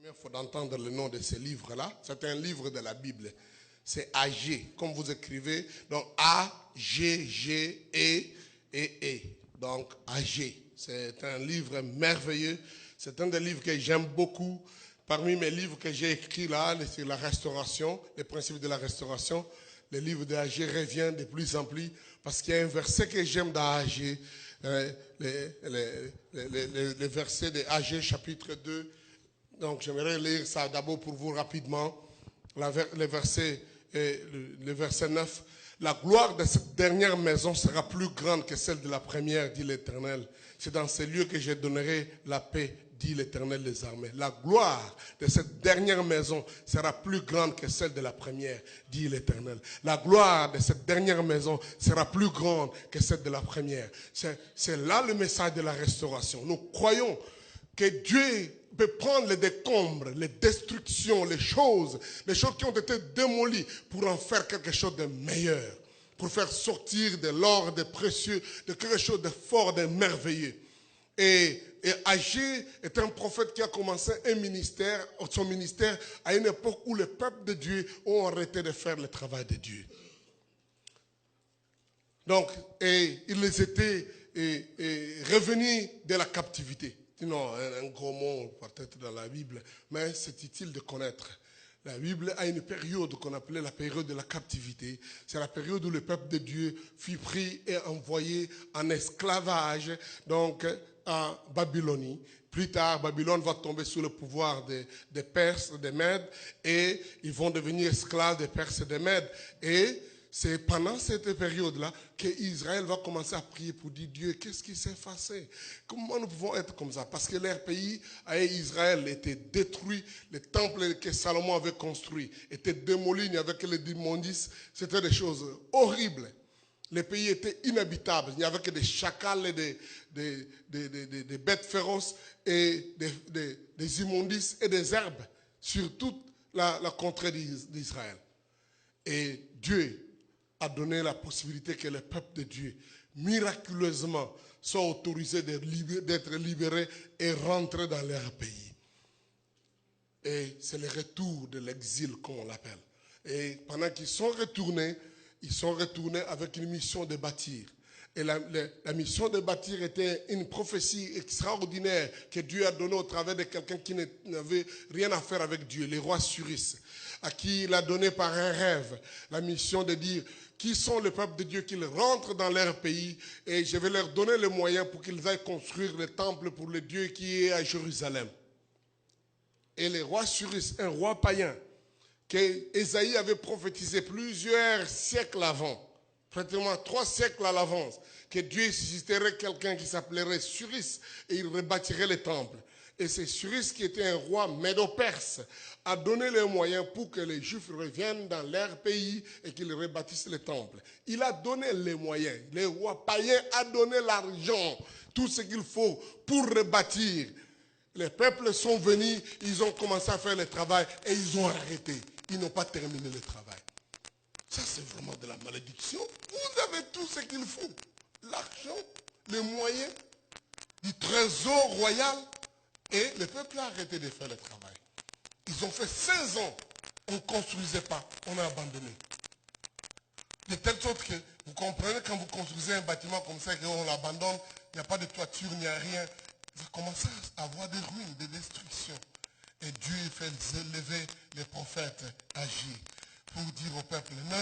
Première fois d'entendre le nom de ce livre-là. C'est un livre de la Bible. C'est A-G, comme vous écrivez. Donc A-G-G-E-E. Donc A-G. C'est un livre merveilleux. C'est un des livres que j'aime beaucoup. Parmi mes livres que j'ai écrits là, c'est la restauration, les principes de la restauration. Le livre de A-G revient de plus en plus parce qu'il y a un verset que j'aime dans A-G. Le verset de A-G chapitre 2. Donc j'aimerais lire ça d'abord pour vous rapidement. Le verset 9. La gloire de cette dernière maison sera plus grande que celle de la première, dit l'Éternel. C'est dans ces lieux que je donnerai la paix, dit l'Éternel des armées. La gloire de cette dernière maison sera plus grande que celle de la première, dit l'Éternel. La gloire de cette dernière maison sera plus grande que celle de la première. C'est là le message de la restauration. Nous croyons que Dieu peut prendre les décombres, les destructions, les choses qui ont été démolies pour en faire quelque chose de meilleur, pour faire sortir de l'or, de précieux, de quelque chose de fort, de merveilleux. Et Agé est un prophète qui a commencé son ministère à une époque où le peuple de Dieu ont arrêté de faire le travail de Dieu. Donc, ils étaient revenus de la captivité. Sinon, un gros mot peut-être dans la Bible, mais c'est utile de connaître. La Bible a une période qu'on appelait la période de la captivité. C'est la période où le peuple de Dieu fut pris et envoyé en esclavage, donc en Babylonie. Plus tard, Babylone va tomber sous le pouvoir des Perses, des Mèdes, et ils vont devenir esclaves des Perses et des Mèdes. Et c'est pendant cette période-là qu'Israël va commencer à prier pour dire, Dieu, qu'est-ce qui s'est passé? Comment nous pouvons être comme ça? Parce que leur pays, à Israël, était détruit. Le temple que Salomon avait construit était démoli avec les immondices. C'était des choses horribles. Le pays était inhabitable. Il n'y avait que des chacals, des bêtes féroces et des immondices et des herbes sur toute la contrée d'Israël. Et Dieu a donné la possibilité que le peuple de Dieu, miraculeusement, soit autorisé d'être libéré et rentrer dans leur pays. Et c'est le retour de l'exil, comme on l'appelle. Et pendant qu'ils sont retournés avec une mission de bâtir. Et la mission de bâtir était une prophétie extraordinaire que Dieu a donnée au travers de quelqu'un qui n'avait rien à faire avec Dieu, le roi Cyrus, à qui il a donné par un rêve la mission de dire qui sont les peuples de Dieu, qu'ils rentrent dans leur pays et je vais leur donner les moyens pour qu'ils aillent construire le temple pour le Dieu qui est à Jérusalem. Et le roi Cyrus, un roi païen, qu'Ésaïe avait prophétisé plusieurs siècles avant, pratiquement 3 siècles à l'avance, que Dieu susciterait quelqu'un qui s'appellerait Cyrus et il rebâtirait le temple. Et c'est Cyrus qui était un roi médo-perse, a donné les moyens pour que les Juifs reviennent dans leur pays et qu'ils rebâtissent le temple. Il a donné les moyens. Le roi païen a donné l'argent, tout ce qu'il faut pour rebâtir. Les peuples sont venus, ils ont commencé à faire le travail et ils ont arrêté. Ils n'ont pas terminé le travail. Ça, c'est vraiment de la malédiction. Vous avez tout ce qu'il faut. L'argent, les moyens, du trésor royal. Et le peuple a arrêté de faire le travail. Ils ont fait 16 ans. On ne construisait pas. On a abandonné. De telle sorte que, vous comprenez, quand vous construisez un bâtiment comme ça, qu'on l'abandonne, il n'y a pas de toiture, il n'y a rien. Vous commencez à avoir des ruines, des destructions. Et Dieu fait lever les prophètes agir pour dire au peuple, non.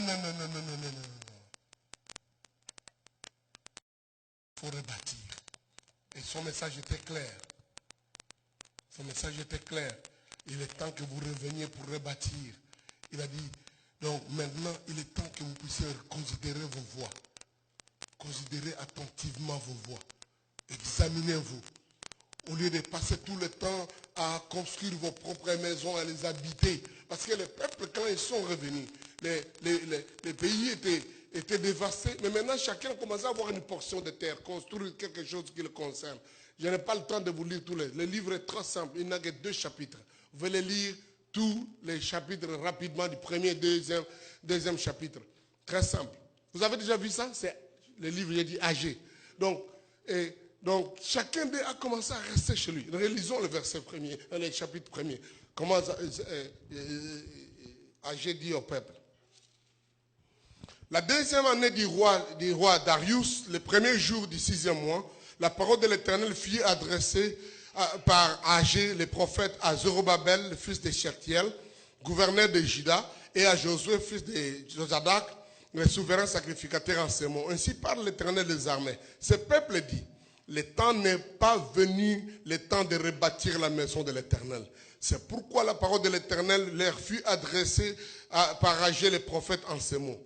Il faut rebâtir. Et son message était clair. Son message était clair. Il est temps que vous reveniez pour rebâtir. Il a dit, donc maintenant, il est temps que vous puissiez considérer vos voies. Considérez attentivement vos voies. Examinez-vous. Au lieu de passer tout le temps à construire vos propres maisons, à les habiter. Parce que les peuples, quand ils sont revenus, les pays étaient dévastés. Mais maintenant, chacun commence à avoir une portion de terre, construire quelque chose qui le concerne. Je n'ai pas le temps de vous lire tous les. Le livre est très simple. Il n'a que 2 chapitres. Vous pouvez les lire tous les chapitres rapidement, du premier et deuxième chapitre. Très simple. Vous avez déjà vu ça? C'est le livre, j'ai dit Agé. Donc, chacun d'eux a commencé à rester chez lui. Relisons le verset premier, le chapitre premier. Comment Agé dit au peuple. La deuxième année du roi Darius, le premier jour du 6e mois, la parole de l'Éternel fut adressée par Agé, le prophète, à Zorobabel, le fils de Shealtiel, gouverneur de Juda, et à Josué, fils de Josadak, le souverain sacrificateur en ces mots. Ainsi parle l'Éternel des armées. Ce peuple dit, le temps n'est pas venu, le temps de rebâtir la maison de l'Éternel. C'est pourquoi la parole de l'Éternel leur fut adressée par Agé, le prophète, en ces mots.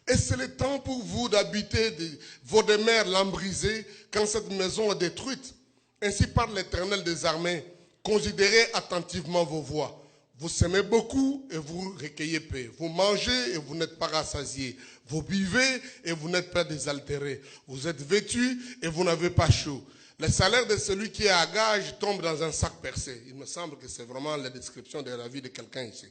Et c'est le temps pour vous d'habiter vos demeures lambrisées quand cette maison est détruite. Ainsi parle l'Éternel des armées. Considérez attentivement vos voies. Vous semez beaucoup et vous recueillez peu. Vous mangez et vous n'êtes pas rassasiés. Vous buvez et vous n'êtes pas désaltérés. Vous êtes vêtus et vous n'avez pas chaud. Le salaire de celui qui est à gage tombe dans un sac percé. Il me semble que c'est vraiment la description de la vie de quelqu'un ici.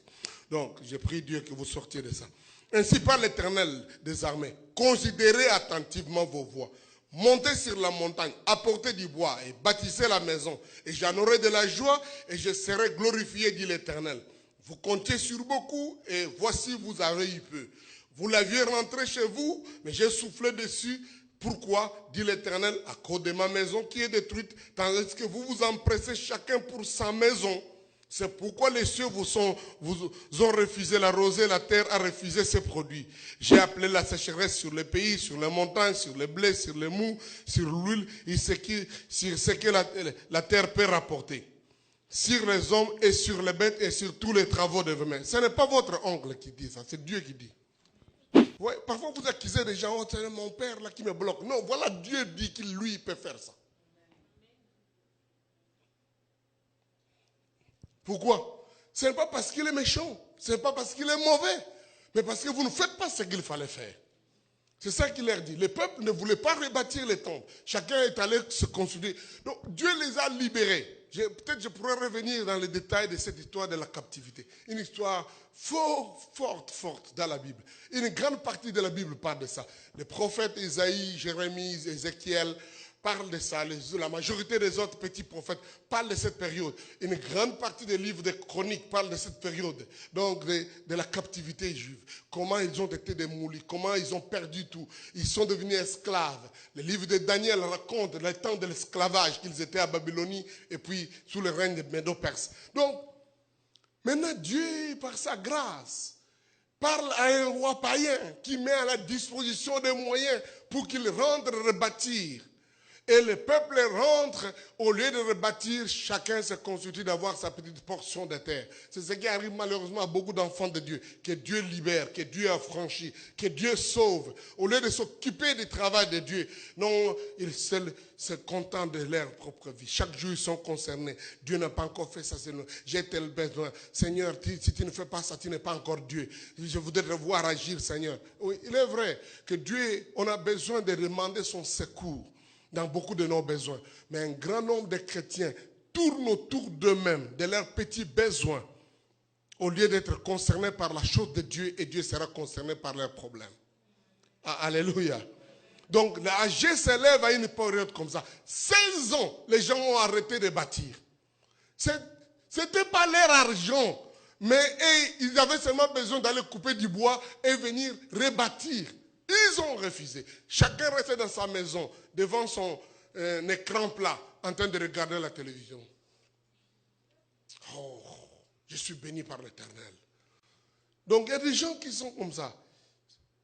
Donc, j'ai prié Dieu que vous sortiez de ça. Ainsi parle l'Éternel des armées. Considérez attentivement vos voies. Montez sur la montagne, apportez du bois et bâtissez la maison. Et j'en aurai de la joie et je serai glorifié, dit l'Éternel. Vous comptiez sur beaucoup et voici vous avez eu peu. Vous l'aviez rentré chez vous, mais j'ai soufflé dessus. Pourquoi, dit l'Éternel, à cause de ma maison qui est détruite, tandis que vous vous empressez chacun pour sa maison. C'est pourquoi les cieux vous ont refusé la rosée, la terre a refusé ses produits. J'ai appelé la sécheresse sur les pays, sur les montagnes, sur les blés, sur les mous, sur l'huile, et sur ce que la terre peut rapporter. Sur les hommes et sur les bêtes et sur tous les travaux de vos mains. Ce n'est pas votre oncle qui dit ça, c'est Dieu qui dit. Ouais, parfois vous accusez des gens, oh, c'est mon père là qui me bloque. Non, voilà, Dieu dit qu'il lui peut faire ça. Pourquoi? Ce n'est pas parce qu'il est méchant, ce n'est pas parce qu'il est mauvais, mais parce que vous ne faites pas ce qu'il fallait faire. C'est ça qu'il leur dit. Le peuple ne voulait pas rebâtir les temples. Chacun est allé se consulter. Donc Dieu les a libérés. Peut-être je pourrais revenir dans les détails de cette histoire de la captivité. Une histoire forte dans la Bible. Une grande partie de la Bible parle de ça. Les prophètes Isaïe, Jérémie, Ézéchiel parlent de ça. La majorité des autres petits prophètes parlent de cette période. Une grande partie des livres de chroniques parlent de cette période. Donc de la captivité juive. Comment ils ont été démolis. Comment ils ont perdu tout. Ils sont devenus esclaves. Le livre de Daniel raconte le temps de l'esclavage qu'ils étaient à Babylonie et puis sous le règne des Médo-Perses. Donc, maintenant Dieu, par sa grâce, parle à un roi païen qui met à la disposition des moyens pour qu'il rentre rebâtir. Et le peuple rentre, au lieu de rebâtir, chacun se constitue d'avoir sa petite portion de terre. C'est ce qui arrive malheureusement à beaucoup d'enfants de Dieu, que Dieu libère, que Dieu affranchit, que Dieu sauve. Au lieu de s'occuper du travail de Dieu, non, ils se contentent de leur propre vie. Chaque jour, ils sont concernés. Dieu n'a pas encore fait ça, j'ai tel besoin. Seigneur, si tu ne fais pas ça, tu n'es pas encore Dieu. Je voudrais te voir agir, Seigneur. Oui, il est vrai que Dieu, on a besoin de demander son secours dans beaucoup de nos besoins. Mais un grand nombre de chrétiens tournent autour d'eux-mêmes, de leurs petits besoins, au lieu d'être concernés par la chose de Dieu, et Dieu sera concerné par leurs problèmes. Ah, alléluia. Donc, l'âge s'élève à une période comme ça. 16 ans, les gens ont arrêté de bâtir. Ce n'était pas leur argent, mais ils avaient seulement besoin d'aller couper du bois et venir rebâtir. Ils ont refusé. Chacun restait dans sa maison, devant son écran plat, en train de regarder la télévision. Oh, je suis béni par l'Éternel. Donc il y a des gens qui sont comme ça.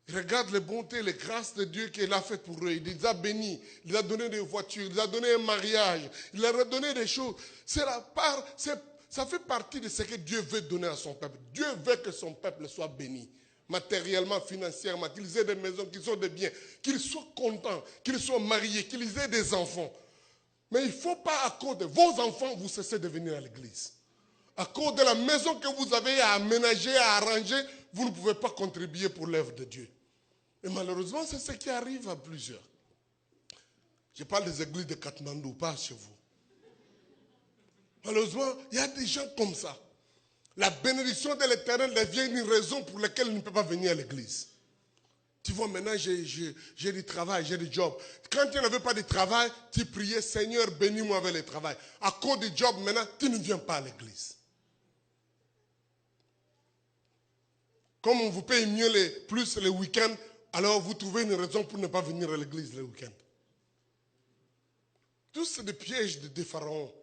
Ils regardent les bontés, les grâces de Dieu qu'il a faites pour eux. Il les a bénis, il les a donné des voitures, il les a donné un mariage, il leur a donné des choses. Ça fait partie de ce que Dieu veut donner à son peuple. Dieu veut que son peuple soit béni. Matériellement, financièrement, qu'ils aient des maisons, qu'ils aient des biens, qu'ils soient contents, qu'ils soient mariés, qu'ils aient des enfants. Mais il ne faut pas, à cause de vos enfants, vous cessez de venir à l'église. À cause de la maison que vous avez à aménager, à arranger, vous ne pouvez pas contribuer pour l'œuvre de Dieu. Et malheureusement, c'est ce qui arrive à plusieurs. Je parle des églises de Katmandou, pas chez vous. Malheureusement, il y a des gens comme ça. La bénédiction de l'Éternel devient une raison pour laquelle il ne peut pas venir à l'église. Tu vois, maintenant, j'ai du travail, j'ai du job. Quand tu n'avais pas de travail, tu priais, Seigneur, bénis-moi avec le travail. À cause du job, maintenant, tu ne viens pas à l'église. Comme on vous paye mieux plus les week-ends, alors vous trouvez une raison pour ne pas venir à l'église les week-ends. Tous c'est des pièges de pharaons.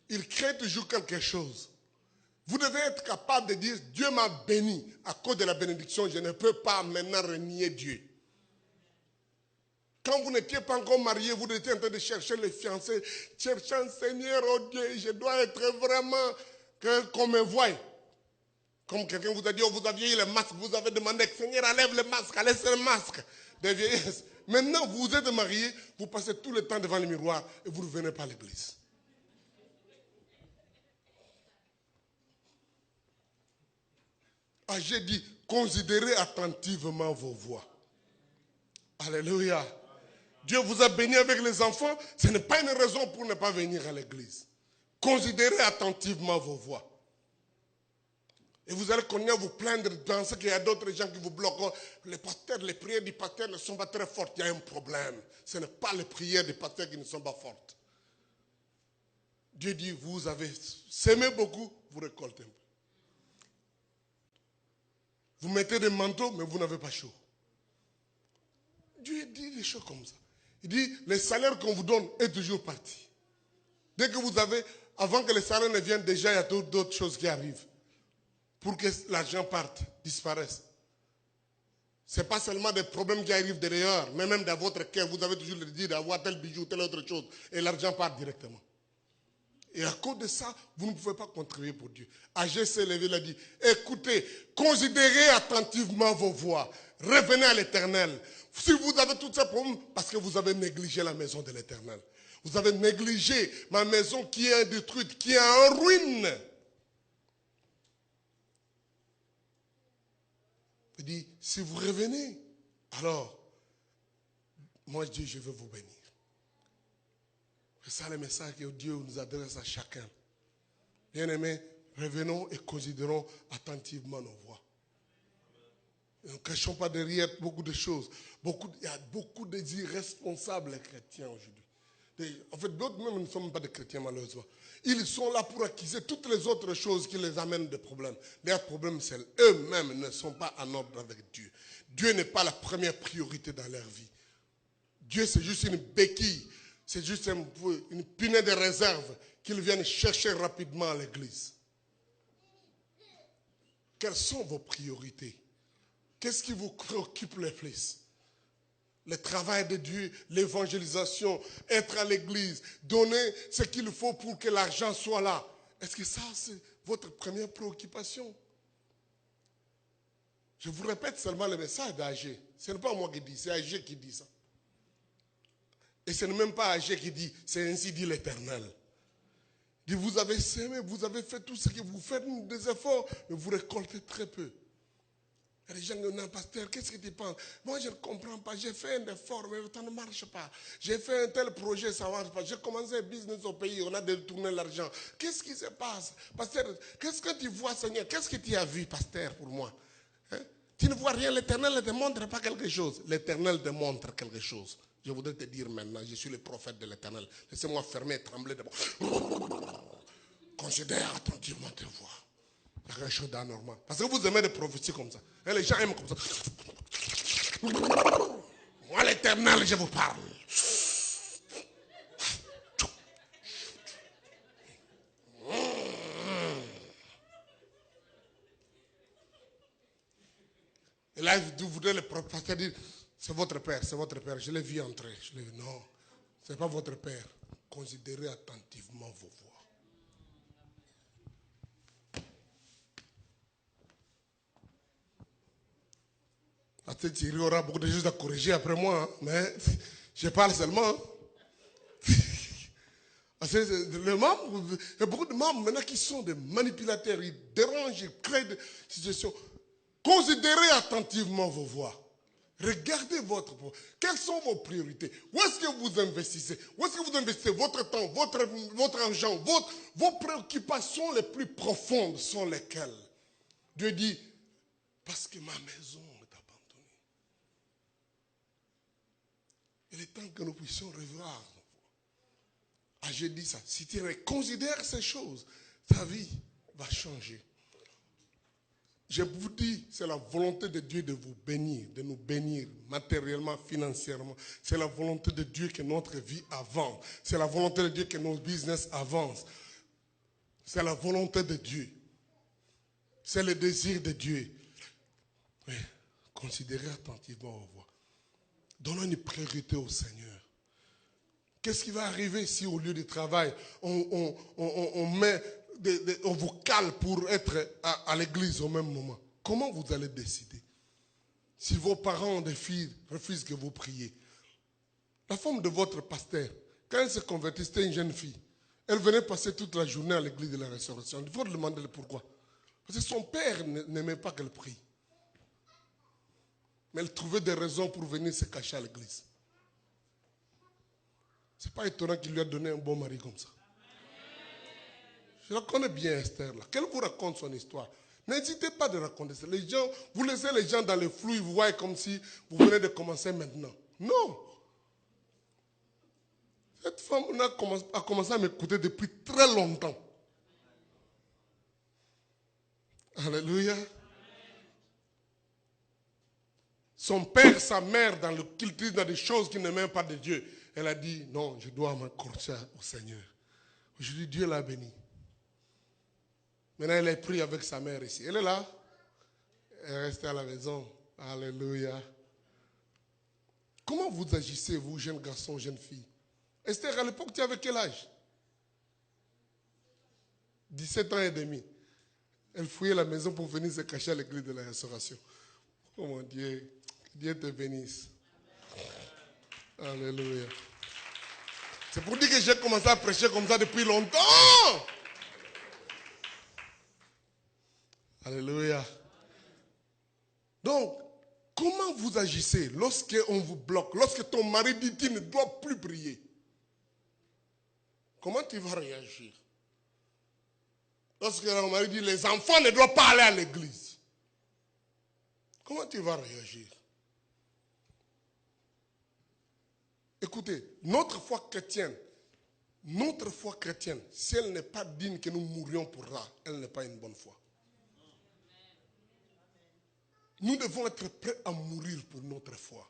Ils créent toujours quelque chose. Vous devez être capable de dire, Dieu m'a béni. À cause de la bénédiction, je ne peux pas maintenant renier Dieu. Quand vous n'étiez pas encore marié, vous étiez en train de chercher les fiancés, cherchant, Seigneur, oh Dieu, je dois être vraiment qu'on me voie. Comme quelqu'un vous a dit, oh, vous aviez eu le masque, vous avez demandé, Seigneur, enlève le masque, laisse le masque de vieillesse. Maintenant, vous êtes marié, vous passez tout le temps devant le miroir et vous ne venez pas à l'église. Ah, j'ai dit, considérez attentivement vos voix. Alléluia. Dieu vous a béni avec les enfants, ce n'est pas une raison pour ne pas venir à l'église. Considérez attentivement vos voix. Et vous allez continuer à vous plaindre dans ce qu'il y a d'autres gens qui vous bloquent. Les pasteurs, les prières du pasteur ne sont pas très fortes. Il y a un problème. Ce n'est pas les prières du pasteur qui ne sont pas fortes. Dieu dit, vous avez semé beaucoup, vous récoltez un peu. Vous mettez des manteaux, mais vous n'avez pas chaud. Dieu dit des choses comme ça. Il dit, le salaire qu'on vous donne est toujours parti. Dès que vous avez, avant que le salaire ne vienne, déjà il y a d'autres choses qui arrivent. Pour que l'argent parte, disparaisse. Ce n'est pas seulement des problèmes qui arrivent derrière, mais même dans votre cœur, vous avez toujours le dire d'avoir tel bijou, telle autre chose, et l'argent part directement. Et à cause de ça, vous ne pouvez pas contribuer pour Dieu. Agé s'est levé, il a dit, écoutez, considérez attentivement vos voies, revenez à l'Éternel. Si vous avez tous ces problèmes, parce que vous avez négligé la maison de l'Éternel. Vous avez négligé ma maison qui est détruite, qui est en ruine. Il dit, si vous revenez, alors, moi Dieu, je veux vous bénir. C'est ça le message que Dieu nous adresse à chacun. Bien-aimés, revenons et considérons attentivement nos voix. Ne cachons pas derrière beaucoup de choses. Il y a beaucoup d'irresponsables chrétiens aujourd'hui. En fait, d'autres même ne sont même pas des chrétiens malheureusement. Ils sont là pour accuser toutes les autres choses qui les amènent des problèmes. Leurs problèmes, c'est eux-mêmes ne sont pas en ordre avec Dieu. Dieu n'est pas la première priorité dans leur vie. Dieu, c'est juste une béquille. C'est juste une pinée de réserve qu'ils viennent chercher rapidement à l'église. Quelles sont vos priorités? Qu'est-ce qui vous préoccupe le plus? Le travail de Dieu, l'évangélisation, être à l'église, donner ce qu'il faut pour que l'argent soit là. Est-ce que ça, c'est votre première préoccupation? Je vous répète seulement le message d'Agé. Ce n'est pas moi qui dis, c'est Agé qui dit ça. Et ce n'est même pas Agé qui dit, c'est ainsi dit l'Éternel. Il dit, vous avez semé, vous avez fait tout ce que vous faites, des efforts, mais vous récoltez très peu. Il y a des gens qui disent, non, pasteur, qu'est-ce que tu penses? Moi, je ne comprends pas. J'ai fait un effort, mais ça ne marche pas. J'ai fait un tel projet, ça ne marche pas. J'ai commencé un business au pays, on a détourné l'argent. Qu'est-ce qui se passe? Pasteur, qu'est-ce que tu vois, Seigneur? Qu'est-ce que tu as vu, pasteur, pour moi? Hein? Tu ne vois rien, l'Éternel ne te montre pas quelque chose. L'Éternel te montre quelque chose. Je voudrais te dire maintenant, je suis le prophète de l'Éternel. Laissez-moi fermer et trembler d'abord. Considère attentivement tes voix. Il y a quelque chose d'anormal. Parce que vous aimez des prophéties comme ça. Et les gens aiment comme ça. Moi, l'Éternel, je vous parle. Et là, vous voudrez le pasteur dire, c'est votre père, c'est votre père. Je l'ai vu entrer. Je l'ai vu, non, ce n'est pas votre père. Considérez attentivement vos voix. Peut-être qu'il y aura beaucoup de choses à corriger après moi, hein, mais je parle seulement. Les membres, il y a beaucoup de membres maintenant qui sont des manipulateurs, ils dérangent, ils créent des situations. Considérez attentivement vos voix. Regardez votre voix. Quelles sont vos priorités? Où est-ce que vous investissez? Où est-ce que vous investissez votre temps, votre argent, vos préoccupations les plus profondes sont lesquelles? Dieu dit, parce que ma maison est abandonnée. Il est temps que nous puissions revoir. Ah, j'ai dit ça. Si tu considères ces choses, ta vie va changer. Je vous dis, c'est la volonté de Dieu de vous bénir, de nous bénir matériellement, financièrement. C'est la volonté de Dieu que notre vie avance. C'est la volonté de Dieu que nos business avancent. C'est la volonté de Dieu. C'est le désir de Dieu. Oui, considérez attentivement vos voix. Donnons une priorité au Seigneur. Qu'est-ce qui va arriver si au lieu de travail, on vous cale pour être à l'église au même moment? Comment vous allez décider? Si vos parents des filles refusent que vous priez. La femme de votre pasteur, quand elle se convertit, c'était une jeune fille. Elle venait passer toute la journée à l'église de la Résurrection. Il faut demander pourquoi. Parce que son père n'aimait pas qu'elle prie. Mais elle trouvait des raisons pour venir se cacher à l'église. Ce n'est pas étonnant qu'il lui a donné un bon mari comme ça. Je la connais bien, Esther, là. Qu'elle vous raconte son histoire. N'hésitez pas de raconter ça. Les gens, vous laissez les gens dans le flou, ils vous voient comme si vous venez de commencer maintenant. Non. Cette femme a commencé à m'écouter depuis très longtemps. Alléluia. Son père, sa mère, dans le culte, dans des choses qui ne m'aiment pas de Dieu. Elle a dit, non, je dois m'accrocher au Seigneur. Aujourd'hui, Dieu l'a béni. Maintenant, elle est prise avec sa mère ici. Elle est là. Elle est restée à la maison. Alléluia. Comment vous agissez, vous, jeunes garçons, jeunes filles? Esther, à l'époque, tu avais quel âge? 17 ans et demi. Elle fouillait la maison pour venir se cacher à l'église de la Restauration. Oh mon Dieu, que Dieu te bénisse. Alléluia. C'est pour dire que j'ai commencé à prêcher comme ça depuis longtemps. Alléluia. Donc, comment vous agissez lorsqu'on vous bloque, lorsque ton mari dit qu'il ne doit plus prier? Comment tu vas réagir? Lorsque ton mari dit les enfants ne doivent pas aller à l'église, comment tu vas réagir? Écoutez, notre foi chrétienne, si elle n'est pas digne que nous mourions pour ça, elle n'est pas une bonne foi. Nous devons être prêts à mourir pour notre foi.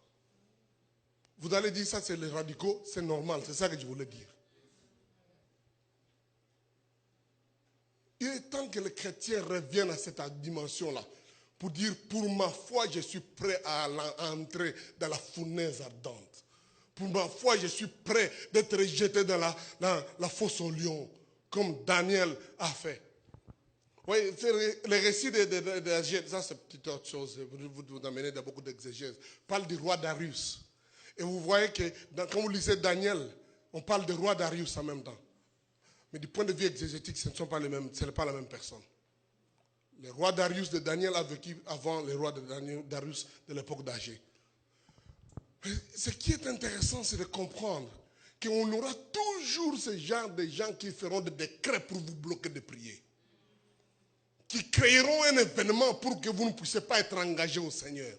Vous allez dire ça, c'est les radicaux, c'est normal, c'est ça que je voulais dire. Il est temps que les chrétiens reviennent à cette dimension-là pour dire, pour ma foi, je suis prêt à entrer dans la fournaise ardente. Pour ma foi, je suis prêt d'être jeté dans la fosse au lion, comme Daniel a fait. Oui, le récit de ça c'est une petite autre chose, vous amenez dans beaucoup d'exégèses, parle du roi Darius. Et vous voyez que quand vous lisez Daniel, on parle du roi Darius en même temps. Mais du point de vue exégétique, ce n'est pas la même personne. Le roi Darius de Daniel a vécu avant le roi de Darius de l'époque d'Agé. Ce qui est intéressant, c'est de comprendre qu'on aura toujours ce genre de gens qui feront des décrets pour vous bloquer de prier. Qui créeront un événement pour que vous ne puissiez pas être engagé au Seigneur.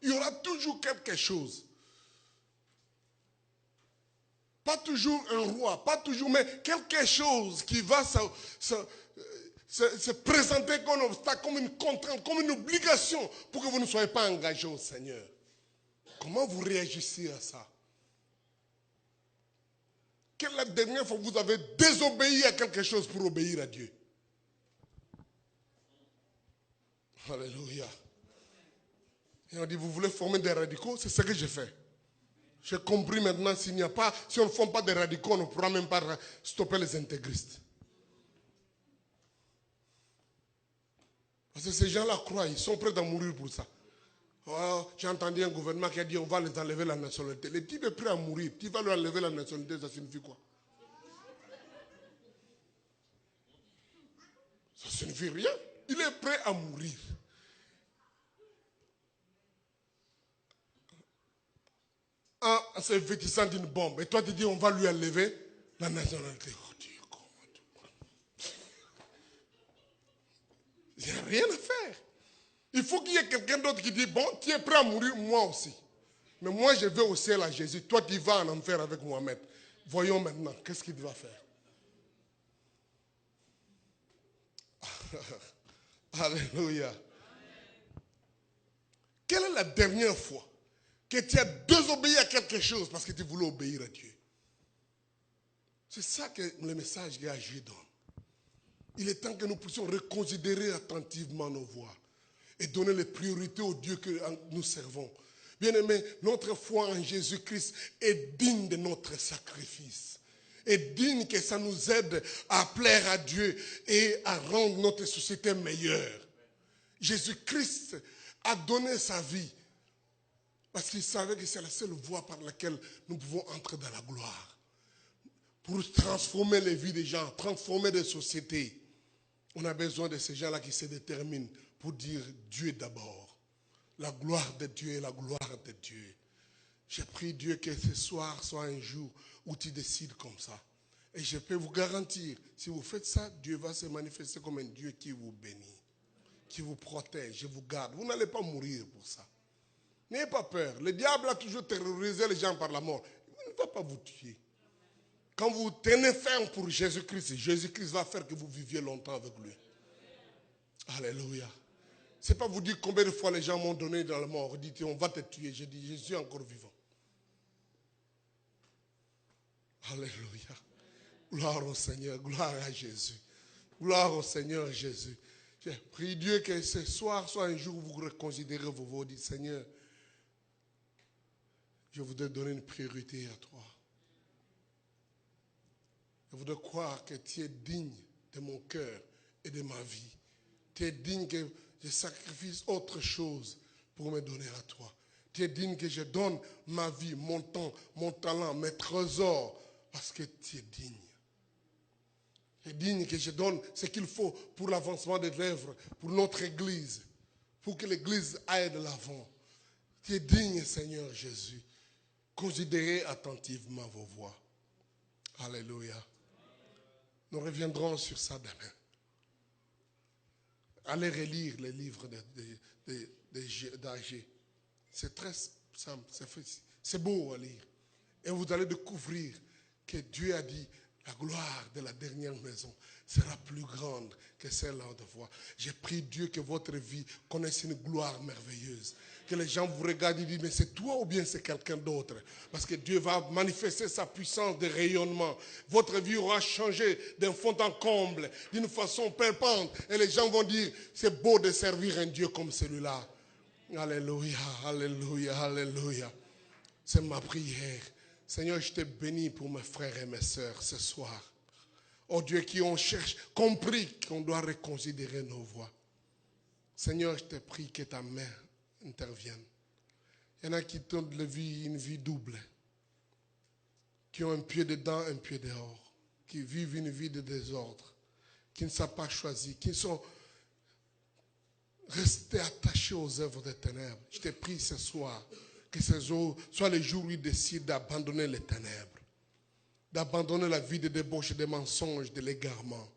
Il y aura toujours quelque chose. Pas toujours un roi, pas toujours, mais quelque chose qui va se présenter comme un obstacle, comme une contrainte, comme une obligation pour que vous ne soyez pas engagé au Seigneur. Comment vous réagissez à ça? Quelle est la dernière fois que vous avez désobéi à quelque chose pour obéir à Dieu? Alléluia. Et on dit, vous voulez former des radicaux? C'est ce que j'ai fait. J'ai compris maintenant, si on ne forme pas des radicaux, on ne pourra même pas stopper les intégristes. Parce que ces gens-là croient, ils sont prêts à mourir pour ça. Oh, j'ai entendu un gouvernement qui a dit on va les enlever la nationalité. Le type est prêt à mourir. Tu vas lui enlever la nationalité, ça signifie quoi? Ça signifie rien. Il est prêt à mourir. En se vêtissant d'une bombe. Et toi tu dis on va lui enlever la nationalité. Oh Dieu, comment? Il n'y a rien à faire. Il faut qu'il y ait quelqu'un d'autre qui dit, bon, tu es prêt à mourir, moi aussi. Mais moi, je vais au ciel à Jésus. Toi, tu vas en enfer avec Mohamed. Voyons maintenant, qu'est-ce qu'il va faire? Alléluia. Quelle est la dernière fois que tu as désobéi à quelque chose parce que tu voulais obéir à Dieu? C'est ça que le message que Agé donne. Il est temps que nous puissions reconsidérer attentivement nos voies et donner les priorités au Dieu que nous servons. Bien-aimés, notre foi en Jésus-Christ est digne de notre sacrifice. Est digne que ça nous aide à plaire à Dieu et à rendre notre société meilleure. Jésus-Christ a donné sa vie parce qu'il savait que c'est la seule voie par laquelle nous pouvons entrer dans la gloire. Pour transformer les vies des gens, transformer des sociétés. On a besoin de ces gens-là qui se déterminent pour dire Dieu d'abord. La gloire de Dieu est la gloire de Dieu. J'ai prié Dieu que ce soir soit un jour où tu décides comme ça. Et je peux vous garantir, si vous faites ça, Dieu va se manifester comme un Dieu qui vous bénit, qui vous protège, qui vous garde. Vous n'allez pas mourir pour ça. N'ayez pas peur. Le diable a toujours terrorisé les gens par la mort. Il ne va pas vous tuer. Quand vous tenez ferme pour Jésus-Christ, Jésus-Christ va faire que vous viviez longtemps avec lui. Alléluia. Ce n'est pas vous dire combien de fois les gens m'ont donné dans la mort. Dites, on va te tuer. J'ai dit, je suis encore vivant. Alléluia. Gloire au Seigneur, gloire à Jésus. Gloire au Seigneur Jésus. J'ai prié Dieu que ce soir soit un jour où vous reconsidérez vos voix. Dites, Seigneur, je voudrais donner une priorité à toi. Je voudrais croire que tu es digne de mon cœur et de ma vie. Tu es digne que je sacrifie autre chose pour me donner à toi. Tu es digne que je donne ma vie, mon temps, mon talent, mes trésors, parce que tu es digne. Tu es digne que je donne ce qu'il faut pour l'avancement des œuvres, pour notre Église, pour que l'Église aille de l'avant. Tu es digne, Seigneur Jésus. Considérez attentivement vos voix. Alléluia. Nous reviendrons sur ça demain. Allez relire les livres d'Agé. C'est très simple, c'est beau à lire. Et vous allez découvrir que Dieu a dit, la gloire de la dernière maison sera plus grande que celle d'autrefois. J'ai prié Dieu que votre vie connaisse une gloire merveilleuse. Que les gens vous regardent et disent, mais c'est toi ou bien c'est quelqu'un d'autre? Parce que Dieu va manifester sa puissance de rayonnement. Votre vie aura changé d'un fond en comble, d'une façon perpante. Et les gens vont dire, c'est beau de servir un Dieu comme celui-là. Alléluia, alléluia, alléluia. C'est ma prière. Seigneur, je te bénis pour mes frères et mes sœurs ce soir. Oh Dieu, qui ont compris qu'on doit reconsidérer nos voies. Seigneur, je te prie que ta main intervienne. Il y en a qui ont une vie double. Qui ont un pied dedans, un pied dehors. Qui vivent une vie de désordre. Qui ne savent pas choisir. Qui sont restés attachés aux œuvres des ténèbres. Je te prie ce soir que ces jours soient les jours où ils décident d'abandonner les ténèbres. D'abandonner la vie de débauche, de mensonges, de l'égarement.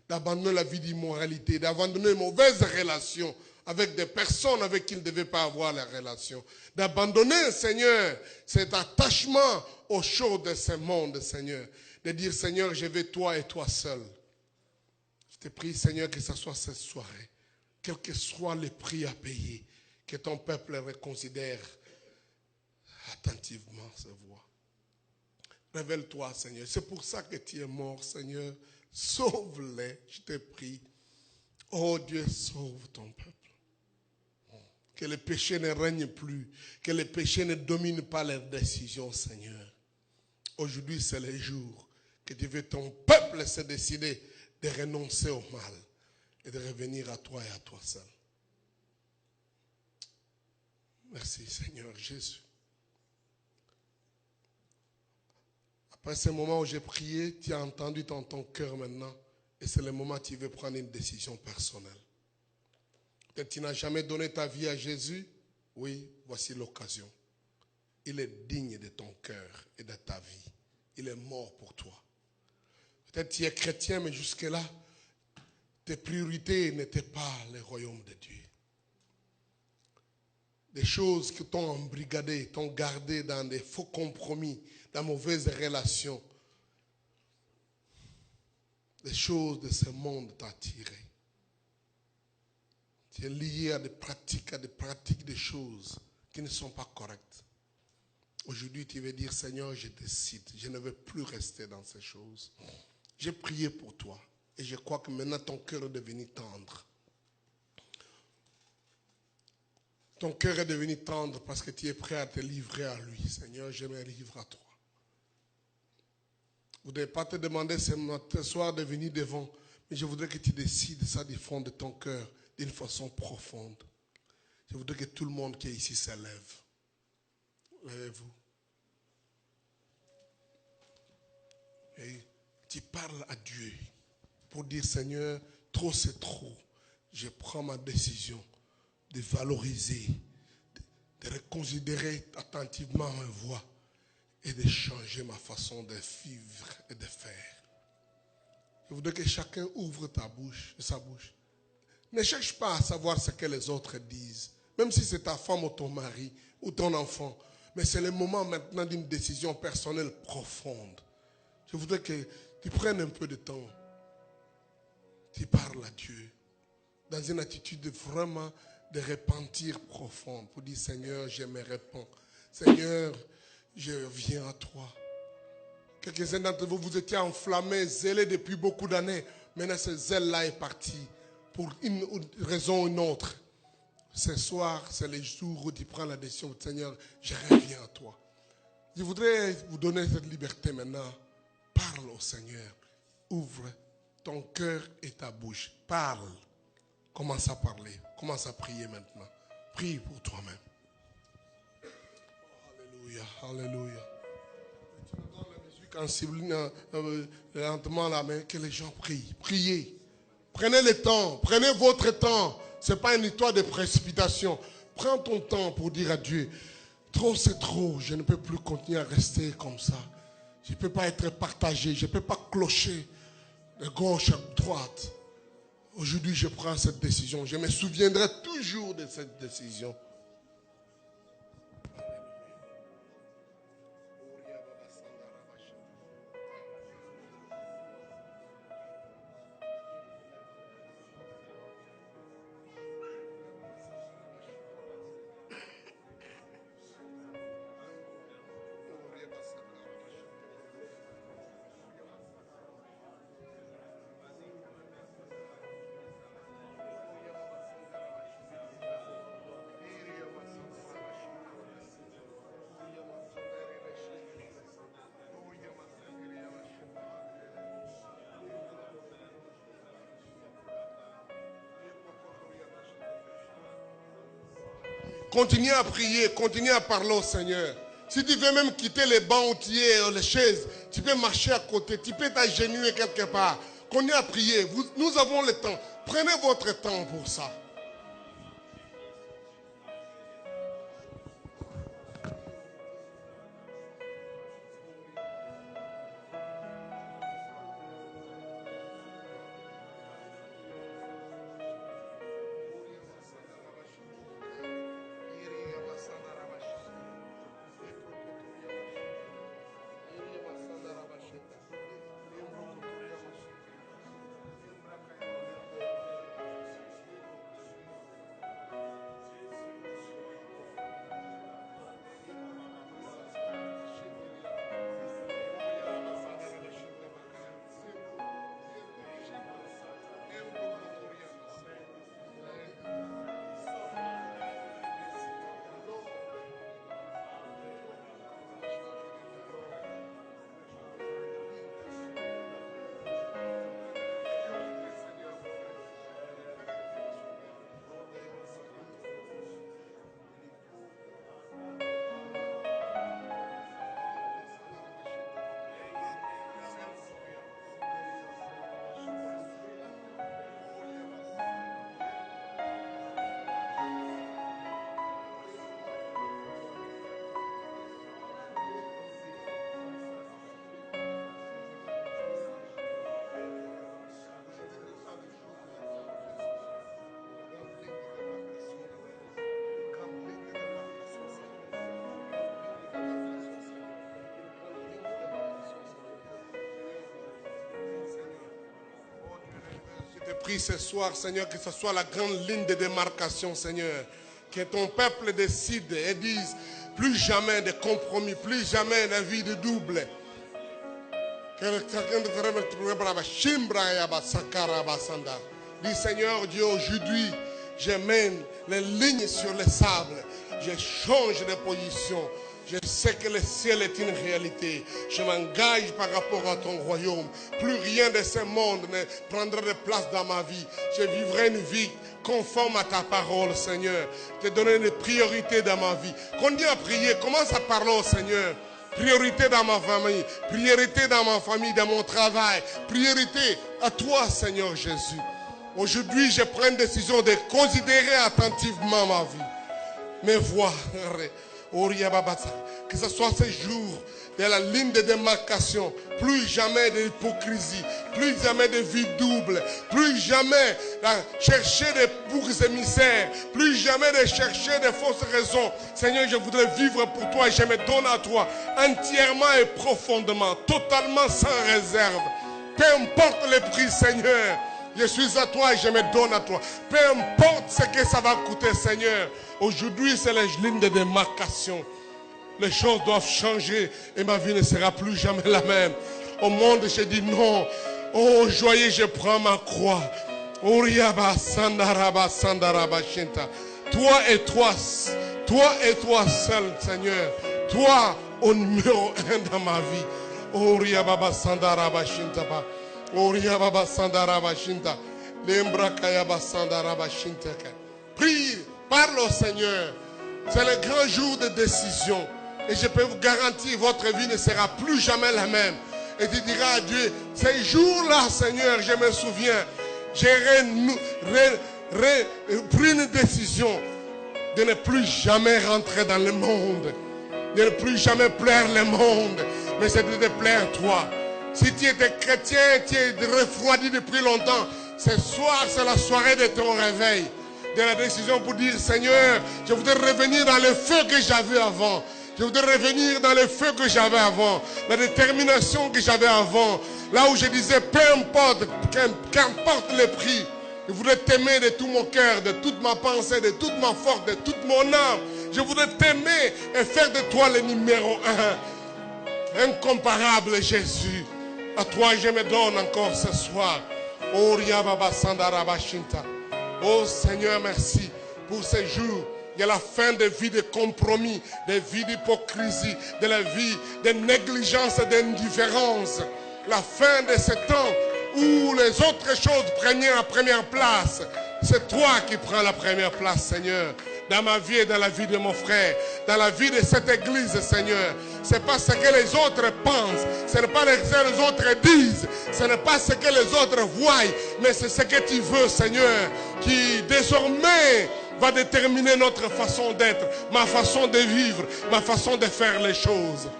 D'abandonner la vie d'immoralité. D'abandonner les mauvaises relations avec des personnes avec qui ils ne devaient pas avoir la relation. D'abandonner, Seigneur, cet attachement aux choses de ce monde, Seigneur. De dire, Seigneur, je veux toi et toi seul. Je te prie, Seigneur, que ce soit cette soirée. Quel que soit le prix à payer, que ton peuple reconsidère attentivement ses voix. Révèle-toi, Seigneur. C'est pour ça que tu es mort, Seigneur. Sauve-les, je te prie. Oh Dieu, sauve ton peuple. Que le péché ne règne plus. Que le péché ne domine pas leurs décisions, Seigneur. Aujourd'hui, c'est le jour que tu veux ton peuple se décider de renoncer au mal et de revenir à toi et à toi seul. Merci, Seigneur Jésus. Après ce moment où j'ai prié, tu as entendu dans ton cœur maintenant. Et c'est le moment où tu veux prendre une décision personnelle. Peut-être que tu n'as jamais donné ta vie à Jésus. Oui, voici l'occasion. Il est digne de ton cœur et de ta vie. Il est mort pour toi. Peut-être que tu es chrétien, mais jusque-là, tes priorités n'étaient pas le royaume de Dieu. Des choses qui t'ont embrigadé, t'ont gardé dans des faux compromis, dans mauvaises relations. Des choses de ce monde t'ont attiré. Tu es lié à des pratiques des choses qui ne sont pas correctes. Aujourd'hui, tu veux dire, Seigneur, je décide, je ne veux plus rester dans ces choses. J'ai prié pour toi et je crois que maintenant ton cœur est devenu tendre. Ton cœur est devenu tendre parce que tu es prêt à te livrer à lui. Seigneur, je me livre à toi. Je ne voudrais pas te demander ce soir de venir devant, mais je voudrais que tu décides ça du fond de ton cœur d'une façon profonde. Je voudrais que tout le monde qui est ici se lève. Lèvez-vous. Et tu parles à Dieu pour dire, Seigneur, trop c'est trop. Je prends ma décision de valoriser, de reconsidérer attentivement ma voix et de changer ma façon de vivre et de faire. Je voudrais que chacun ouvre sa bouche. Ne cherche pas à savoir ce que les autres disent, même si c'est ta femme ou ton mari ou ton enfant. Mais c'est le moment maintenant d'une décision personnelle profonde. Je voudrais que tu prennes un peu de temps. Tu parles à Dieu dans une attitude vraiment de repentir profond pour dire, Seigneur, je me répands. Seigneur, je viens à toi. Quelques-uns d'entre vous, vous étiez enflammés, zélés depuis beaucoup d'années. Maintenant, ce zèle-là est parti pour une raison ou une autre. Ce soir, c'est le jour où tu prends la décision, Seigneur, je reviens à toi. Je voudrais vous donner cette liberté maintenant. Parle au Seigneur. Ouvre ton cœur et ta bouche. Parle. Commence à parler. Commence à prier maintenant. Prie pour toi-même. Alléluia. Alléluia. Tu me donnes la musique en ciblant lentement la main, que les gens prient. Priez. Prenez le temps. Prenez votre temps. Ce n'est pas une histoire de précipitation. Prends ton temps pour dire à Dieu, trop c'est trop. Je ne peux plus continuer à rester comme ça. Je ne peux pas être partagé. Je ne peux pas clocher de gauche à droite. Aujourd'hui, je prends cette décision. Je me souviendrai toujours de cette décision. Continue à prier, continue à parler au Seigneur. Si tu veux même quitter les bancs où tu es, les chaises, tu peux marcher à côté, tu peux t'agenouiller quelque part. Continue à prier. Nous avons le temps. Prenez votre temps pour ça. prie ce soir, Seigneur, que ce soit la grande ligne de démarcation, Seigneur. Que ton peuple décide et dise plus jamais de compromis, plus jamais de vie de double. Dis Seigneur Dieu, aujourd'hui, je mène les lignes sur le sable. Je change de position. Je sais que le ciel est une réalité. Je m'engage par rapport à ton royaume. Plus rien de ce monde ne prendra de place dans ma vie. Je vivrai une vie conforme à ta parole, Seigneur. Te donner une priorité dans ma vie. Continue à prier. Commence à parler au Seigneur. Priorité dans ma famille. Priorité dans ma famille, dans mon travail. Priorité à toi, Seigneur Jésus. Aujourd'hui, je prends une décision de considérer attentivement ma vie. Mes voix. Que ce soit ce jour de la ligne de démarcation, plus jamais d'hypocrisie, plus jamais de vie double, plus jamais de chercher des boucs émissaires, plus jamais de chercher des fausses raisons. Seigneur, je voudrais vivre pour toi et je me donne à toi entièrement et profondément, totalement sans réserve. Peu importe le prix, Seigneur. Je suis à toi et je me donne à toi. Peu importe ce que ça va coûter, Seigneur. Aujourd'hui, c'est la ligne de démarcation. Les choses doivent changer et ma vie ne sera plus jamais la même. Au monde, je dis non. Oh, joyeux, je prends ma croix. Toi et toi seul, Seigneur. Toi, au numéro 1 dans ma vie. Prie, parle au Seigneur. C'est le grand jour de décision. Et je peux vous garantir, votre vie ne sera plus jamais la même. Et tu diras à Dieu, ces jours-là, Seigneur, je me souviens, j'ai pris une décision de ne plus jamais rentrer dans le monde. De ne plus jamais plaire le monde. Mais c'est de te plaire toi. Si tu étais chrétien, tu es refroidi depuis longtemps. Ce soir, c'est la soirée de ton réveil. De la décision pour dire, Seigneur, je voudrais revenir dans le feu que j'avais avant. Je voudrais revenir dans le feu que j'avais avant. La détermination que j'avais avant. Là où je disais, peu importe, qu'importe le prix. Je voudrais t'aimer de tout mon cœur, de toute ma pensée, de toute ma force, de toute mon âme. Je voudrais t'aimer et faire de toi le numéro 1. Incomparable Jésus. À toi je me donne encore ce soir. Oh Seigneur, merci pour ces jours. Il y a la fin de vie de compromis, de vie d'hypocrisie, de la vie de négligence et d'indifférence. La fin de ce temps où les autres choses prenaient la première place. C'est toi qui prends la première place, Seigneur. Dans ma vie et dans la vie de mon frère, dans la vie de cette église, Seigneur. Ce n'est pas ce que les autres pensent, ce n'est pas ce que les autres disent, ce n'est pas ce que les autres voient, mais c'est ce que tu veux, Seigneur, qui désormais va déterminer notre façon d'être, ma façon de vivre, ma façon de faire les choses.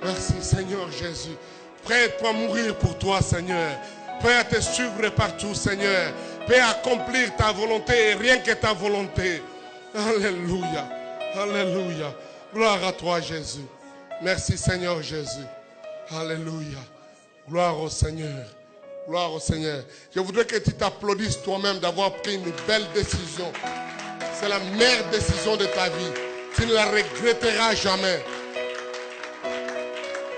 Merci, Seigneur Jésus. Prêt à mourir pour toi, Seigneur. Prêt à te suivre partout, Seigneur. Prêt à accomplir ta volonté et rien que ta volonté. Alléluia. Alléluia. Gloire à toi, Jésus. Merci, Seigneur Jésus. Alléluia. Gloire au Seigneur. Gloire au Seigneur. Je voudrais que tu t'applaudisses toi-même d'avoir pris une belle décision. C'est la meilleure décision de ta vie. Tu ne la regretteras jamais.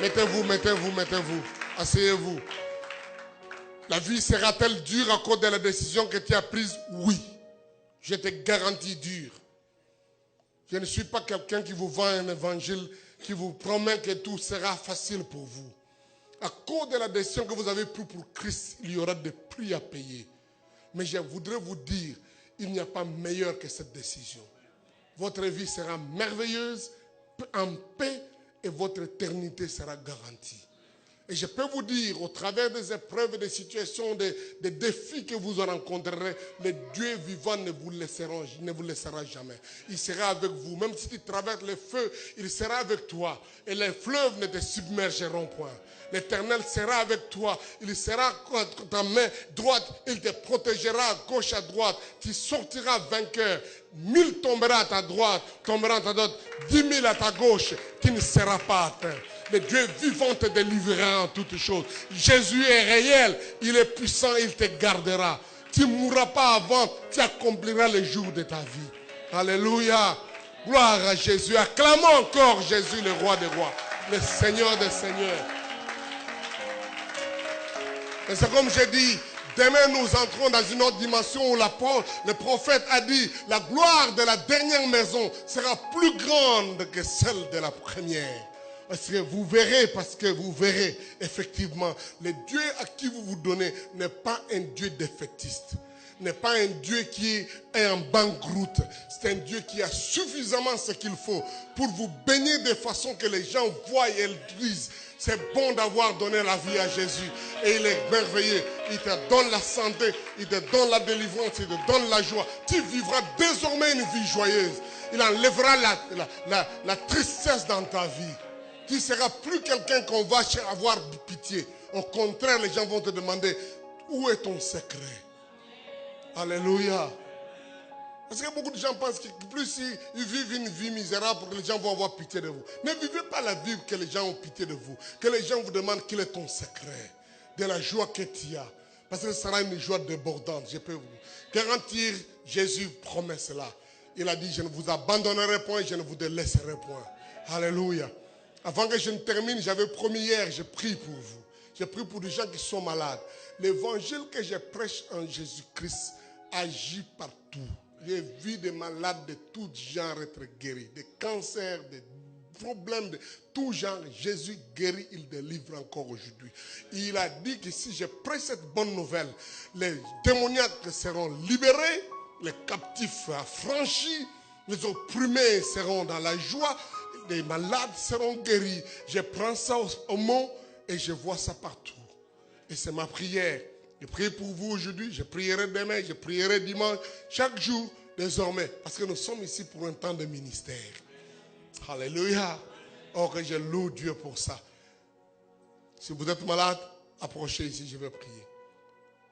Mettez-vous, mettez-vous, mettez-vous. Asseyez-vous. La vie sera-t-elle dure à cause de la décision que tu as prise? Oui. Je te garantis dure. Je ne suis pas quelqu'un qui vous vend un évangile, qui vous promet que tout sera facile pour vous. À cause de la décision que vous avez prise pour Christ, il y aura des prix à payer. Mais je voudrais vous dire, il n'y a pas meilleur que cette décision. Votre vie sera merveilleuse, en paix, et votre éternité sera garantie. Et je peux vous dire, au travers des épreuves, des situations, des défis que vous rencontrerez, le Dieu vivant ne vous laissera jamais. Il sera avec vous. Même si tu traverses le feu, il sera avec toi. Et les fleuves ne te submergeront point. L'Éternel sera avec toi. Il sera contre ta main droite. Il te protégera à gauche, à droite. Tu sortiras vainqueur. 1000 tomberont à ta droite, tomberont à ta droite. 10 000 à ta gauche. Tu ne seras pas atteint. Le Dieu vivant te délivrera en toutes choses. Jésus est réel. Il est puissant. Il te gardera. Tu ne mourras pas avant, tu accompliras les jours de ta vie. Alléluia. Gloire à Jésus. Acclamons encore Jésus, le roi des rois, le Seigneur des seigneurs. Et c'est comme j'ai dit, demain nous entrons dans une autre dimension où le prophète a dit, la gloire de la dernière maison sera plus grande que celle de la première. Parce que vous verrez effectivement, le Dieu à qui vous vous donnez n'est pas un Dieu défaitiste. N'est pas un Dieu qui est en banqueroute. C'est un Dieu qui a suffisamment ce qu'il faut pour vous baigner de façon que les gens voient et disent, c'est bon d'avoir donné la vie à Jésus. Et il est merveilleux. Il te donne la santé, il te donne la délivrance, il te donne la joie. Tu vivras désormais une vie joyeuse. Il enlèvera la tristesse dans ta vie. Tu ne seras plus quelqu'un qu'on va avoir pitié. Au contraire, les gens vont te demander, où est ton secret? Alléluia. Parce que beaucoup de gens pensent que plus ils vivent une vie misérable pour que les gens vont avoir pitié de vous. Ne vivez pas la vie que les gens ont pitié de vous. Que les gens vous demandent quel est ton secret. De la joie que tu as. Parce que ce sera une joie débordante. Je peux vous garantir, Jésus promet cela. Il a dit, je ne vous abandonnerai point, je ne vous délaisserai point. Alléluia. Avant que je ne termine, j'avais promis hier, je prie pour vous. Je prie pour des gens qui sont malades. L'évangile que je prêche en Jésus-Christ agit partout. J'ai vu des malades de tout genre être guéris. Des cancers, des problèmes de tout genre. Jésus guérit, il délivre encore aujourd'hui. Il a dit que si je prêche cette bonne nouvelle, les démoniaques seront libérés, les captifs affranchis, les opprimés seront dans la joie, les malades seront guéris. Je prends ça au mot et je vois ça partout. Et c'est ma prière. Je prie pour vous aujourd'hui, je prierai demain, je prierai dimanche, chaque jour, désormais. Parce que nous sommes ici pour un temps de ministère. Alléluia. Oh, que je loue Dieu pour ça. Si vous êtes malade, approchez ici, je vais prier.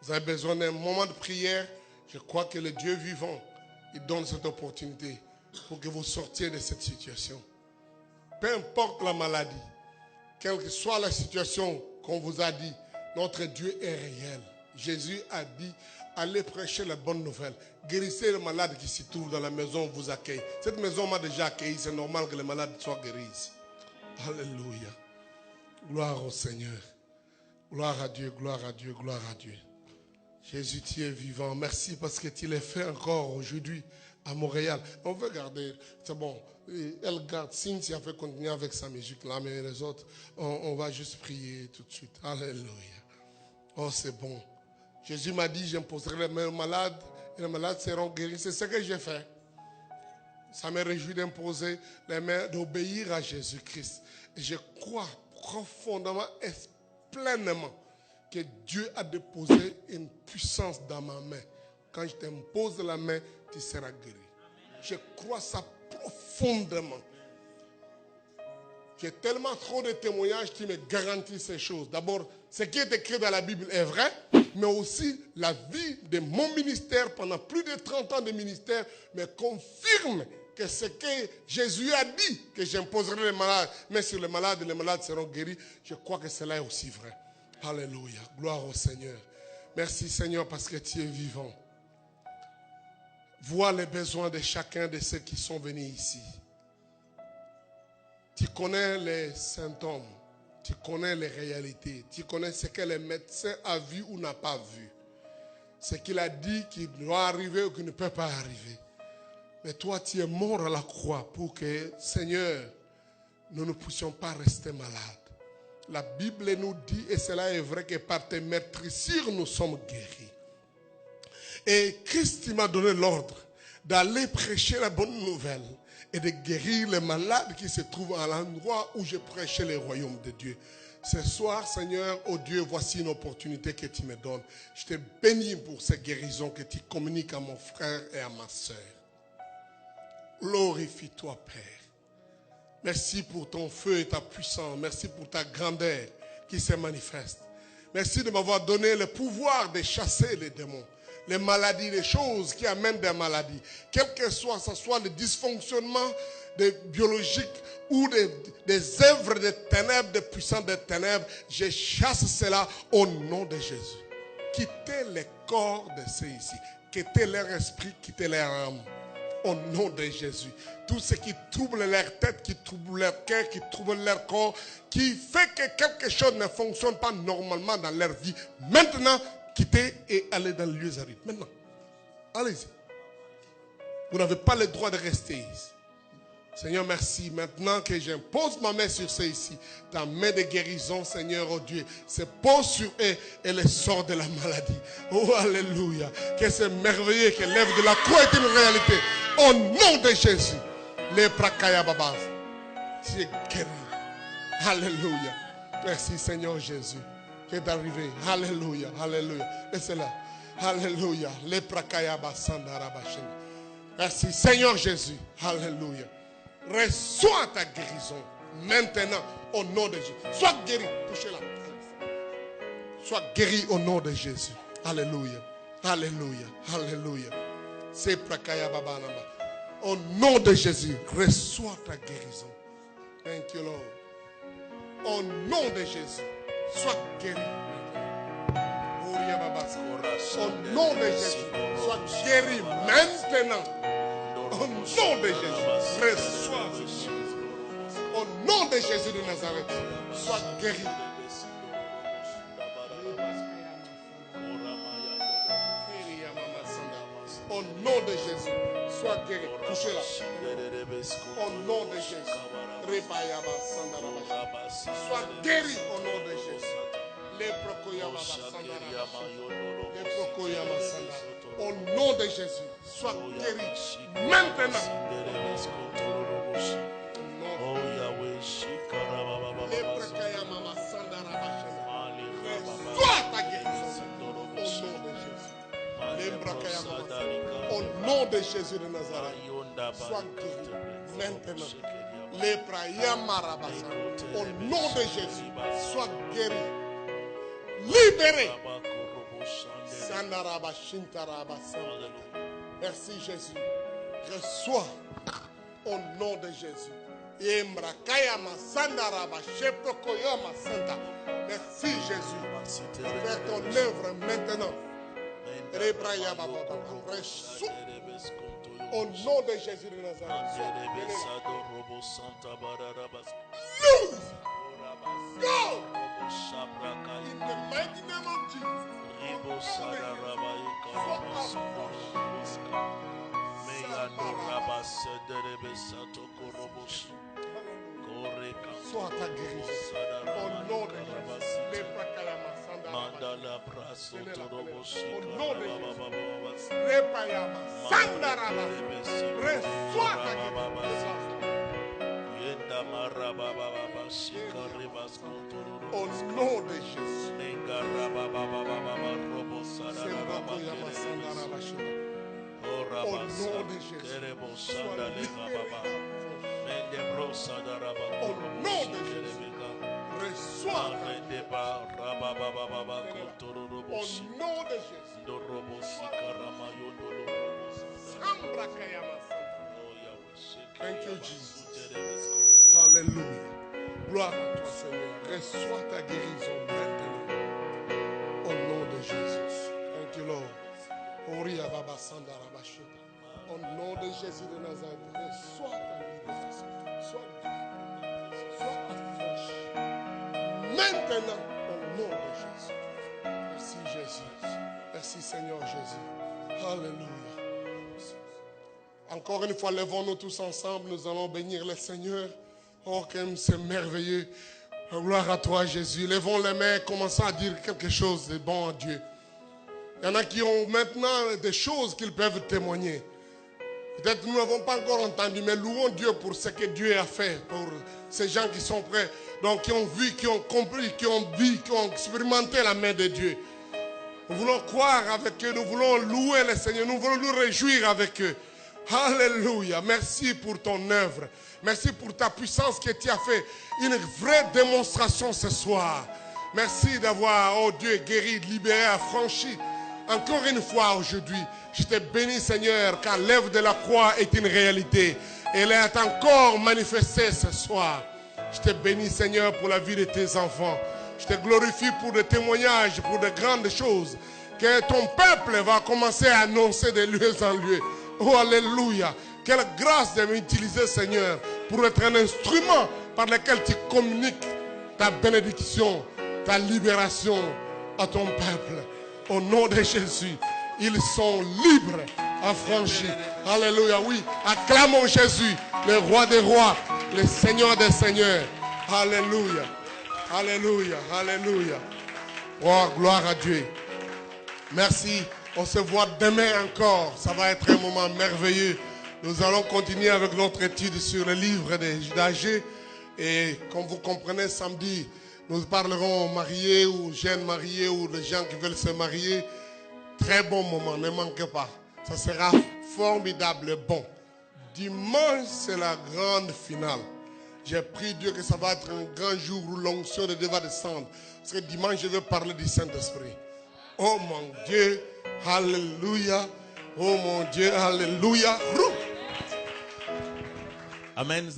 Vous avez besoin d'un moment de prière. Je crois que le Dieu vivant, il donne cette opportunité pour que vous sortiez de cette situation. Peu importe la maladie, quelle que soit la situation qu'on vous a dit, notre Dieu est réel. Jésus a dit, allez prêcher la bonne nouvelle. Guérissez les malades qui s'y trouvent dans la maison, vous accueille. Cette maison m'a déjà accueilli, c'est normal que les malades soient guéris ici. Alléluia. Gloire au Seigneur. Gloire à Dieu, gloire à Dieu, gloire à Dieu. Jésus, tu es vivant. Merci parce que tu l'as fait encore aujourd'hui à Montréal. On veut garder, c'est bon. Elle garde, Cynthia fait continuer avec sa musique là, mais les autres, on va juste prier tout de suite. Alléluia. Oh, c'est bon. Jésus m'a dit, j'imposerai les mains aux malades et les malades seront guéris. C'est ce que j'ai fait. Ça me réjouit d'imposer les mains, d'obéir à Jésus-Christ. Et je crois profondément et pleinement que Dieu a déposé une puissance dans ma main. Quand je t'impose la main, tu seras guéri. Je crois ça profondément. J'ai tellement trop de témoignages qui me garantissent ces choses. D'abord, ce qui est écrit dans la Bible est vrai, mais aussi la vie de mon ministère pendant plus de 30 ans de ministère me confirme que ce que Jésus a dit, que j'imposerai les malades, mais sur les malades seront guéris. Je crois que cela est aussi vrai. Alléluia. Gloire au Seigneur. Merci Seigneur parce que tu es vivant. Vois les besoins de chacun de ceux qui sont venus ici. Tu connais les symptômes, tu connais les réalités, tu connais ce que le médecin a vu ou n'a pas vu. Ce qu'il a dit qui doit arriver ou qui ne peut pas arriver. Mais toi, tu es mort à la croix pour que, Seigneur, nous ne puissions pas rester malades. La Bible nous dit, et cela est vrai, que par tes meurtrissures, nous sommes guéris. Et Christ m'a donné l'ordre d'aller prêcher la bonne nouvelle et de guérir les malades qui se trouvent à l'endroit où je prêchais le royaume de Dieu. Ce soir, Seigneur, oh Dieu, voici une opportunité que tu me donnes. Je te bénis pour ces guérisons que tu communiques à mon frère et à ma soeur. Glorifie-toi, Père. Merci pour ton feu et ta puissance. Merci pour ta grandeur qui se manifeste. Merci de m'avoir donné le pouvoir de chasser les démons, les maladies, les choses qui amènent des maladies. Quel que soit, ce soit le dysfonctionnement biologique ou des œuvres de ténèbres, des puissances des ténèbres, je chasse cela au nom de Jésus. quitter les corps de ceux ici. Quitter leur esprit, quitter leur âme. Au nom de Jésus. Tout ce qui trouble leur tête, qui trouble leur cœur, qui trouble leur corps, qui fait que quelque chose ne fonctionne pas normalement dans leur vie. Maintenant, quittez et allez dans le lieu arides. Maintenant. Allez-y. Vous n'avez pas le droit de rester ici. Seigneur, merci. Maintenant que j'impose ma main sur ceux ici, ta main de guérison, Seigneur, oh Dieu, se pose sur eux et les sort de la maladie. Oh, alléluia. Que c'est merveilleux que l'œuvre de la croix est une réalité. Au nom de Jésus. Les prakaya babas. Tu es guéri. Alléluia. Merci, Seigneur Jésus. Qui est arrivé. Alléluia. Alléluia. Laissez-la. Alléluia. Les prakaya basandarabashin. Merci, Seigneur Jésus. Alléluia. Reçois ta guérison maintenant au nom de Jésus. Sois guéri. Touchez-la. Sois guéri au nom de Jésus. Alléluia. Alléluia. Alléluia. C'est prakaya babanamba. Au nom de Jésus, reçois ta guérison. Thank you, Lord. Au nom de Jésus, sois guéri. Au nom de Jésus, sois guéri maintenant. Au nom de Jésus, reçois. Au nom de Jésus de Nazareth, sois guéri. Au nom de Jésus, sois guéri. Touchez-la. Au nom de Jésus. Sois guéri au nom de Jésus. Au nom de Jésus, sois guéri maintenant. Sois ta guérison au nom de Jésus. Au nom de Jésus de Nazareth, sois guéri maintenant. Au nom de Jésus, sois guéri. Libéré. Merci Jésus. Reçois au nom de Jésus. Merci Jésus. Fais ton œuvre maintenant. Reçois au nom de Jésus de Nazareth. Loose. Go. In the mighty name of Jesus. Sois ta guérison. Au nom de Jésus. Mandala braso toroboshi. Au nom de Jésus. Repayama. Sandaraba. Reçois ta guérison. Au nom de Jésus. Au nom de Jésus. Au nom de Jésus. Reçois. Au nom de Jésus. Thank you, Jesus. Alléluia. Gloire à toi, Seigneur. Reçois ta guérison maintenant. Au nom de Jésus. Thank you, Lord. Au nom de Jésus de Nazareth, reçois ta libération. Sois affranchi. Maintenant, au nom de Jésus. Merci, Jésus. Merci, Seigneur Jésus. Alléluia. Encore une fois, levons-nous tous ensemble. Nous allons bénir le Seigneur. Oh, comme c'est merveilleux. Gloire à toi, Jésus. Levons les mains, commençons à dire quelque chose de bon à Dieu. Il y en a qui ont maintenant des choses qu'ils peuvent témoigner. Peut-être nous n'avons pas encore entendu, mais louons Dieu pour ce que Dieu a fait, pour ces gens qui sont prêts, donc qui ont vu, qui ont compris, qui ont vu, qui ont expérimenté la main de Dieu. Nous voulons croire avec eux, nous voulons louer le Seigneur, nous voulons nous réjouir avec eux. Alléluia. Merci pour ton œuvre. Merci pour ta puissance que tu as fait une vraie démonstration ce soir. Merci d'avoir, oh Dieu, guéri, libéré, affranchi. Encore une fois aujourd'hui, je te bénis Seigneur, car l'œuvre de la croix est une réalité. Elle est encore manifestée ce soir. Je te bénis Seigneur pour la vie de tes enfants. Je te glorifie pour des témoignages, pour de grandes choses Que ton peuple va commencer à annoncer de lieu en lieu. Oh, alléluia. Quelle grâce de m'utiliser, Seigneur, pour être un instrument par lequel tu communiques ta bénédiction, ta libération à ton peuple. Au nom de Jésus, ils sont libres, affranchis. Alléluia, oui. Acclamons Jésus, le roi des rois, le Seigneur des seigneurs. Alléluia, alléluia, alléluia. Oh, gloire à Dieu. Merci. On se voit demain encore. Ça va être un moment merveilleux. Nous allons continuer avec notre étude sur le livre d'Agé. Et comme vous comprenez, samedi, nous parlerons aux mariés ou jeunes mariés ou les gens qui veulent se marier. Très bon moment, ne manquez pas. Ça sera formidable, bon. Dimanche, c'est la grande finale. J'ai prié Dieu que ça va être un grand jour où l'onction de Dieu va descendre. Parce que dimanche, je vais parler du Saint-Esprit. Oh mon Dieu, alléluia. Oh mon Dieu, alléluia. Amen.